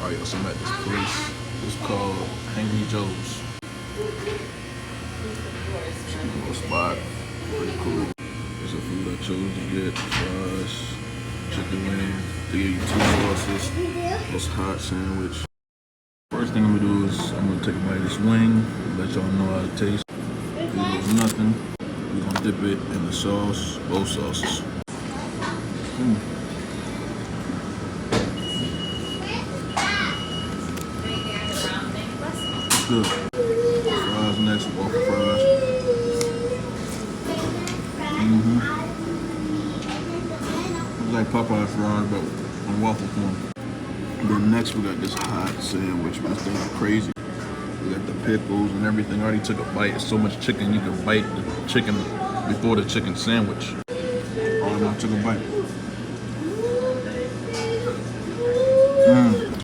Alright, so I'm at this place. It's called Hangry Joe's. It's a little spot. Pretty cool. There's a food I chose to get. Fries, chicken wing. They give you 2 sauces. This hot sandwich. First thing I'm gonna do is I'm gonna take a bite of this wing. Let y'all know how it tastes. If it was nothing, we're gonna dip it in the sauce. Both sauces. Good. Fries next, waffle fries. It's like Popeye fries, but on waffle form. Then next we got this hot sandwich, man. This thing is crazy. We got the pickles and everything. I already took a bite. It's so much chicken, you can bite the chicken before the chicken sandwich. I took a bite.